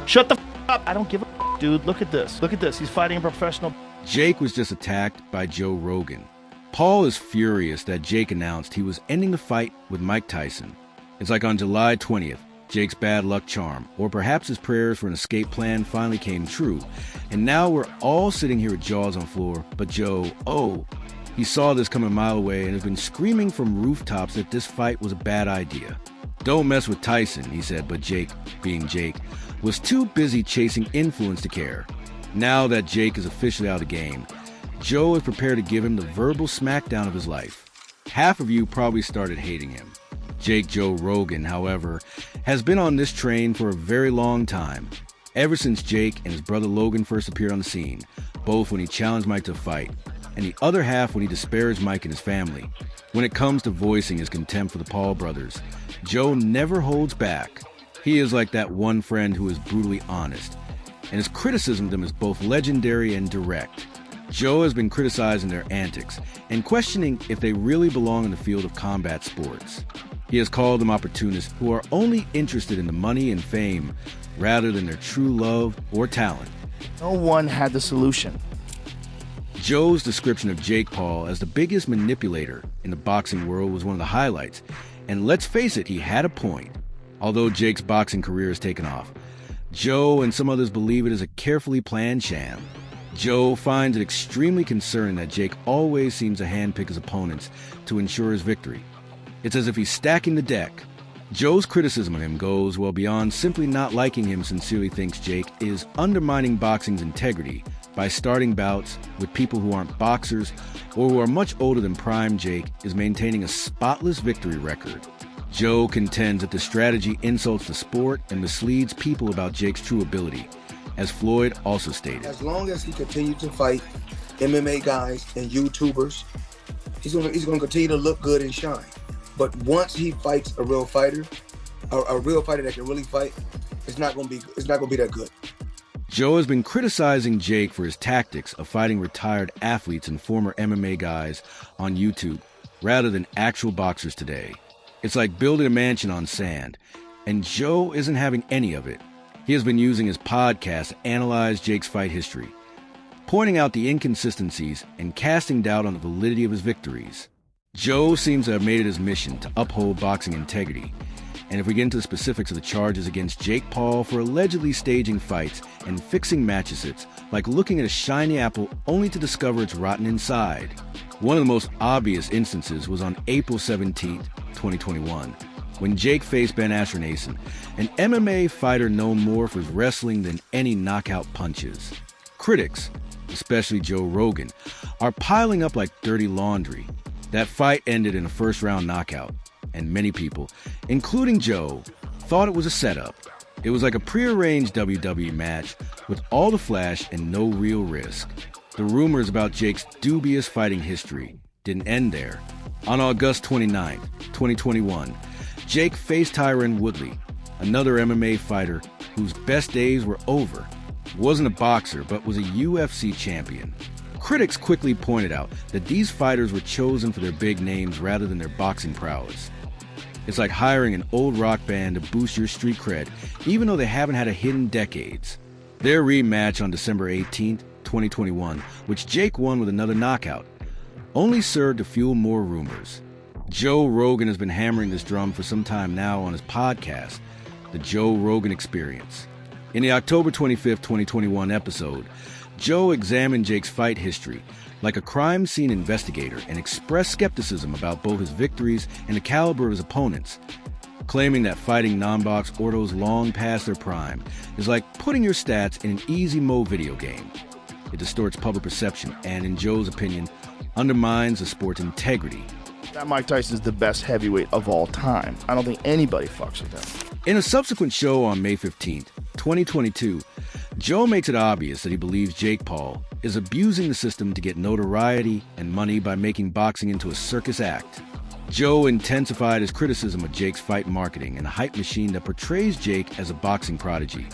Shut the up. I don't give a dude. Look at this. Look at this. He's fighting a professional. Jake was just attacked by Joe Rogan. Paul is furious that Jake announced he was ending the fight with Mike Tyson. It's like on July 20th, Jake's bad luck charm, or perhaps his prayers for an escape plan finally came true. And now we're all sitting here with jaws on floor, but Joe, he saw this coming a mile away and has been screaming from rooftops that this fight was a bad idea. Don't mess with Tyson, he said, but Jake, being Jake, was too busy chasing influence to care. Now that Jake is officially out of the game, Joe is prepared to give him the verbal smackdown of his life. Half of you probably started hating him. Jake Joe Rogan, however, has been on this train for a very long time. Ever since Jake and his brother Logan first appeared on the scene, both when he challenged Mike to a fight, and the other half when he disparaged Mike and his family. When it comes to voicing his contempt for the Paul brothers, Joe never holds back. He is like that one friend who is brutally honest, and his criticism of them is both legendary and direct. Joe has been criticizing their antics and questioning if they really belong in the field of combat sports. He has called them opportunists who are only interested in the money and fame rather than their true love or talent. No one had the solution. Joe's description of Jake Paul as the biggest manipulator in the boxing world was one of the highlights, and let's face it, he had a point. Although Jake's boxing career has taken off, Joe and some others believe it is a carefully planned sham. Joe finds it extremely concerning that Jake always seems to handpick his opponents to ensure his victory. It's as if he's stacking the deck. Joe's criticism of him goes well beyond simply not liking him. Sincerely thinks Jake is undermining boxing's integrity by starting bouts with people who aren't boxers or who are much older than prime Jake is maintaining a spotless victory record. Joe contends that the strategy insults the sport and misleads people about Jake's true ability, as Floyd also stated. As long as he continues to fight MMA guys and YouTubers, he's gonna continue to look good and shine. But once he fights a real fighter that can really fight, it's not gonna be that good. Joe has been criticizing Jake for his tactics of fighting retired athletes and former MMA guys on YouTube rather than actual boxers today. It's like building a mansion on sand, and Joe isn't having any of it. He has been using his podcast to analyze Jake's fight history, pointing out the inconsistencies and casting doubt on the validity of his victories. Joe seems to have made it his mission to uphold boxing integrity, and if we get into the specifics of the charges against Jake Paul for allegedly staging fights and fixing matches, it's like looking at a shiny apple only to discover it's rotten inside. One of the most obvious instances was on April 17, 2021, when Jake faced Ben Askrenasson, an MMA fighter known more for his wrestling than any knockout punches. Critics, especially Joe Rogan, are piling up like dirty laundry. That fight ended in a first-round knockout, and many people, including Joe, thought it was a setup. It was like a prearranged WWE match with all the flash and no real risk. The rumors about Jake's dubious fighting history didn't end there. On August 29, 2021, Jake faced Tyron Woodley, another MMA fighter whose best days were over. Wasn't a boxer, but was a UFC champion. Critics quickly pointed out that these fighters were chosen for their big names rather than their boxing prowess. It's like hiring an old rock band to boost your street cred, even though they haven't had a hit in decades. Their rematch on December 18, 2021, which Jake won with another knockout, only served to fuel more rumors. Joe Rogan has been hammering this drum for some time now on his podcast, The Joe Rogan Experience. In the October 25, 2021 episode, Joe examined Jake's fight history like a crime scene investigator and expressed skepticism about both his victories and the caliber of his opponents, claiming that fighting non-box ordos long past their prime is like putting your stats in an easy mode video game. It distorts public perception and, in Joe's opinion, undermines the sport's integrity. That Mike Tyson is the best heavyweight of all time. I don't think anybody fucks with him. In a subsequent show on May 15th, 2022, Joe makes it obvious that he believes Jake Paul is abusing the system to get notoriety and money by making boxing into a circus act. Joe intensified his criticism of Jake's fight marketing and a hype machine that portrays Jake as a boxing prodigy,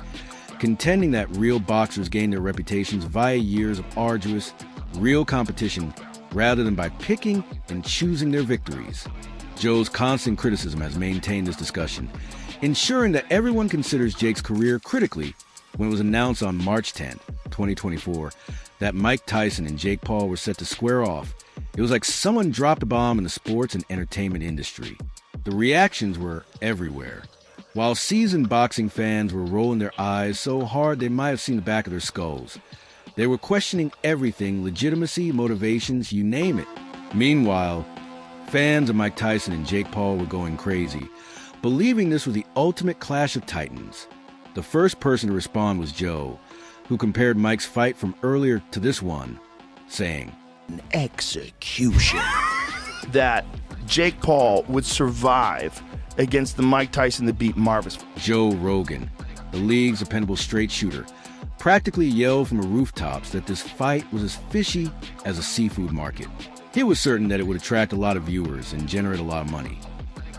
contending that real boxers gain their reputations via years of arduous, real competition rather than by picking and choosing their victories. Joe's constant criticism has maintained this discussion, ensuring that everyone considers Jake's career critically when it was announced on March 10th, 2024, that Mike Tyson and Jake Paul were set to square off, it was like someone dropped a bomb in the sports and entertainment industry. The reactions were everywhere. While seasoned boxing fans were rolling their eyes so hard they might have seen the back of their skulls, they were questioning everything, legitimacy, motivations, you name it. Meanwhile, fans of Mike Tyson and Jake Paul were going crazy, believing this was the ultimate clash of titans. The first person to respond was Joe, who compared Mike's fight from earlier to this one, saying, An execution. That Jake Paul would survive against the Mike Tyson that beat Marvis. Joe Rogan, the league's dependable straight shooter, practically yelled from the rooftops that this fight was as fishy as a seafood market. He was certain that it would attract a lot of viewers and generate a lot of money.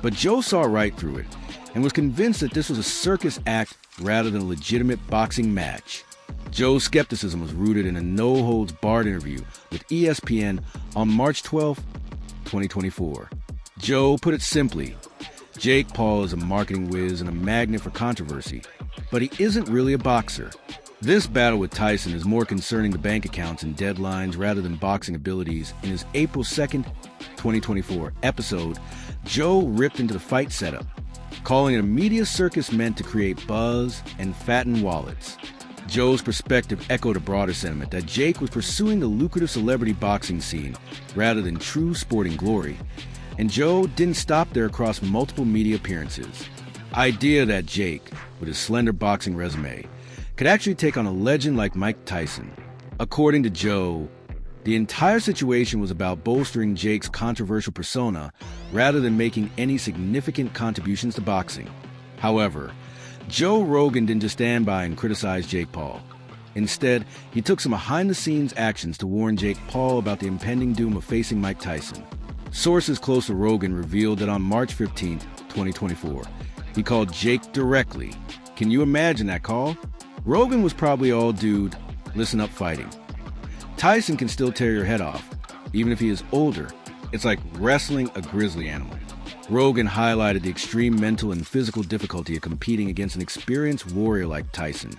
But Joe saw right through it and was convinced that this was a circus act rather than a legitimate boxing match. Joe's skepticism was rooted in a no-holds-barred interview with ESPN on March 12, 2024. Joe put it simply, Jake Paul is a marketing whiz and a magnet for controversy, but he isn't really a boxer. This battle with Tyson is more concerning the bank accounts and deadlines rather than boxing abilities. In his April 2nd, 2024 episode, Joe ripped into the fight setup, calling it a media circus meant to create buzz and fatten wallets. Joe's perspective echoed a broader sentiment that Jake was pursuing the lucrative celebrity boxing scene rather than true sporting glory. And Joe didn't stop there across multiple media appearances. Idea that Jake, with his slender boxing resume, could actually take on a legend like Mike Tyson. According to Joe, the entire situation was about bolstering Jake's controversial persona rather than making any significant contributions to boxing. However, Joe Rogan didn't just stand by and criticize Jake Paul. Instead, he took some behind-the-scenes actions to warn Jake Paul about the impending doom of facing Mike Tyson. Sources close to Rogan revealed that on March 15, 2024, he called Jake directly. Can you imagine that call? Rogan was probably all dude, listen up fighting. Tyson can still tear your head off, even if he is older. It's like wrestling a grizzly animal. Rogan highlighted the extreme mental and physical difficulty of competing against an experienced warrior like Tyson,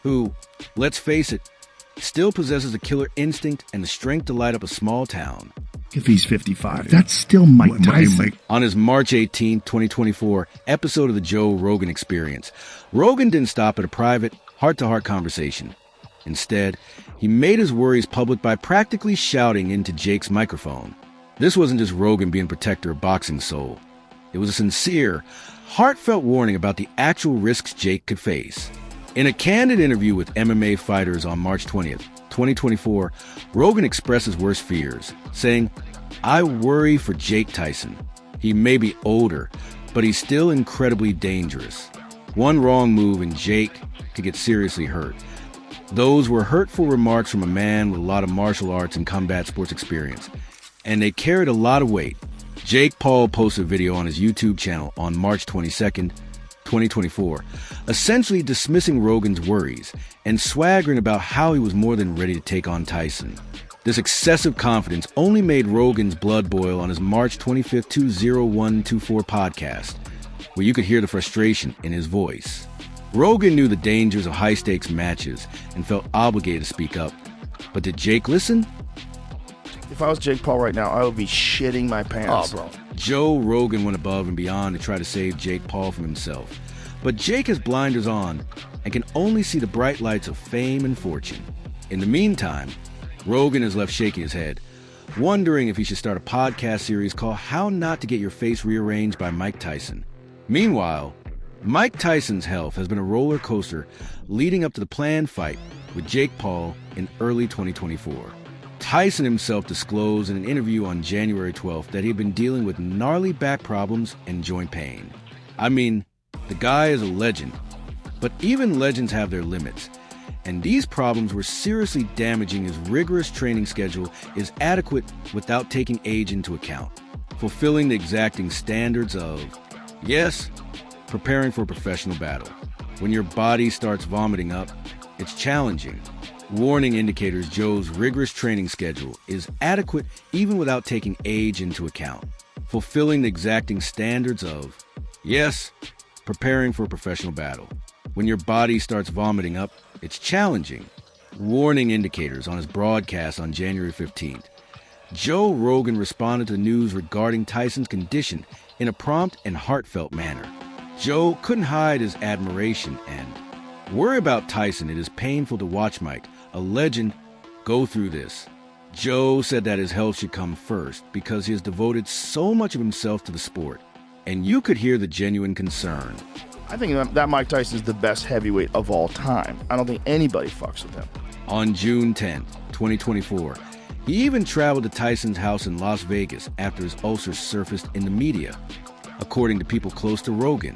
who, let's face it, still possesses a killer instinct and the strength to light up a small town. If he's 55, that's still Mike Tyson. On his March 18, 2024 episode of the Joe Rogan Experience, Rogan didn't stop at a private, heart-to-heart conversation. Instead, he made his worries public by practically shouting into Jake's microphone. This wasn't just Rogan being protector of boxing soul. It was a sincere, heartfelt warning about the actual risks Jake could face. In a candid interview with MMA Fighters on March 20th, 2024, Rogan expressed his worst fears, saying, I worry for Jake Tyson. He may be older, but he's still incredibly dangerous. One wrong move and Jake could get seriously hurt. Those were hurtful remarks from a man with a lot of martial arts and combat sports experience, and they carried a lot of weight. Jake Paul posted a video on his YouTube channel on March 22nd, 2024, essentially dismissing Rogan's worries and swaggering about how he was more than ready to take on Tyson. This excessive confidence only made Rogan's blood boil on his March 25th 20124 podcast, where you could hear the frustration in his voice. Rogan knew the dangers of high-stakes matches and felt obligated to speak up. But did Jake listen? If I was Jake Paul right now, I would be shitting my pants. Oh, bro. Joe Rogan went above and beyond to try to save Jake Paul from himself. But Jake has blinders on and can only see the bright lights of fame and fortune. In the meantime, Rogan is left shaking his head, wondering if he should start a podcast series called How Not to Get Your Face Rearranged by Mike Tyson. Meanwhile, Mike Tyson's health has been a roller coaster leading up to the planned fight with Jake Paul in early 2024. Tyson himself disclosed in an interview on January 12th that he had been dealing with gnarly back problems and joint pain. I mean, the guy is a legend, but even legends have their limits, and these problems were seriously damaging his rigorous training schedule is adequate without taking age into account, fulfilling the exacting standards of, yes, preparing for a professional battle. When your body starts vomiting up, it's challenging. Warning indicators Joe's rigorous training schedule is adequate even without taking age into account, fulfilling the exacting standards of, yes, preparing for a professional battle. When your body starts vomiting up, it's challenging. Warning indicators on his broadcast on January 15th. Joe Rogan responded to the news regarding Tyson's condition in a prompt and heartfelt manner. Joe couldn't hide his admiration and worry about Tyson. It is painful to watch Mike, a legend, go through this. Joe said that his health should come first because he has devoted so much of himself to the sport, and you could hear the genuine concern. I think that Mike Tyson is the best heavyweight of all time. I don't think anybody fucks with him. On June 10th, 2024, he even traveled to Tyson's house in Las Vegas after his ulcers surfaced in the media. According to people close to Rogan,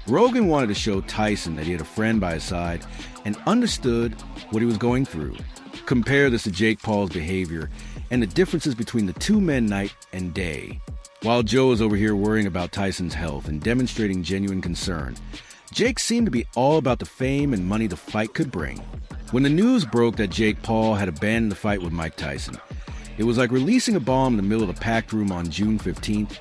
Rogan wanted to show Tyson that he had a friend by his side and understood what he was going through. Compare this to Jake Paul's behavior and the differences between the two men night and day. While Joe is over here worrying about Tyson's health and demonstrating genuine concern, Jake seemed to be all about the fame and money the fight could bring. When the news broke that Jake Paul had abandoned the fight with Mike Tyson, it was like releasing a bomb in the middle of a packed room on June 15th,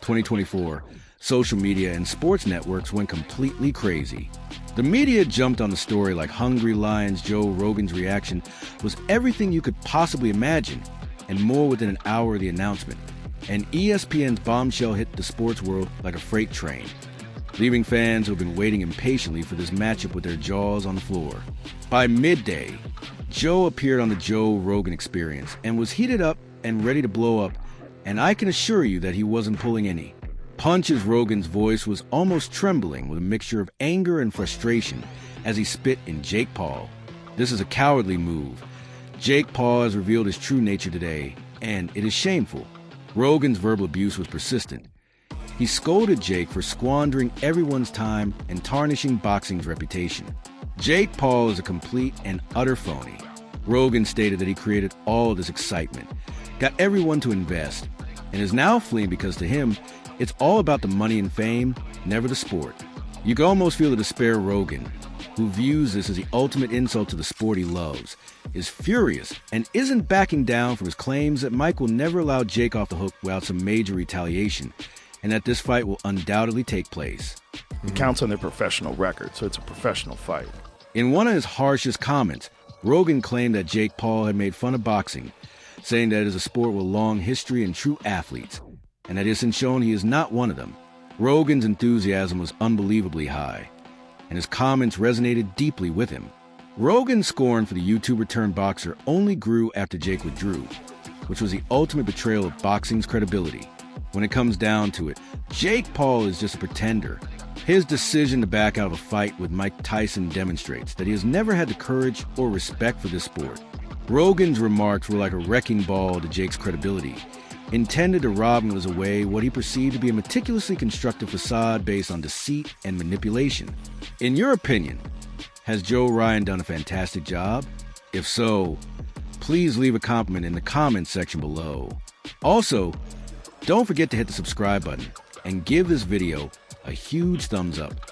2024. Social media and sports networks went completely crazy. The media jumped on the story like hungry lions. Joe Rogan's reaction was everything you could possibly imagine, and more within an hour of the announcement. And ESPN's bombshell hit the sports world like a freight train, leaving fans who have been waiting impatiently for this matchup with their jaws on the floor. By midday, Joe appeared on the Joe Rogan Experience and was heated up and ready to blow up, and I can assure you that he wasn't pulling any punches. Rogan's voice was almost trembling with a mixture of anger and frustration as he spit in Jake Paul. This is a cowardly move. Jake Paul has revealed his true nature today, and it is shameful. Rogan's verbal abuse was persistent. He scolded Jake for squandering everyone's time and tarnishing boxing's reputation. Jake Paul is a complete and utter phony. Rogan stated that he created all of this excitement, got everyone to invest, and is now fleeing because to him, it's all about the money and fame, never the sport. You can almost feel the despair. Rogan, who views this as the ultimate insult to the sport he loves, is furious and isn't backing down from his claims that Mike will never allow Jake off the hook without some major retaliation, and that this fight will undoubtedly take place. It counts on their professional record, so it's a professional fight. In one of his harshest comments, Rogan claimed that Jake Paul had made fun of boxing, saying that it is a sport with a long history and true athletes, and that it isn't shown he is not one of them. Rogan's enthusiasm was unbelievably high, and his comments resonated deeply with him. Rogan's scorn for the YouTuber-turned-boxer only grew after Jake withdrew, which was the ultimate betrayal of boxing's credibility. When it comes down to it, Jake Paul is just a pretender. His decision to back out of a fight with Mike Tyson demonstrates that he has never had the courage or respect for this sport. Rogan's remarks were like a wrecking ball to Jake's credibility, intended to rob him of away what he perceived to be a meticulously constructed facade based on deceit and manipulation. In your opinion, has Joe Ryan done a fantastic job? If so, please leave a compliment in the comments section below. Also, don't forget to hit the subscribe button and give this video a huge thumbs up.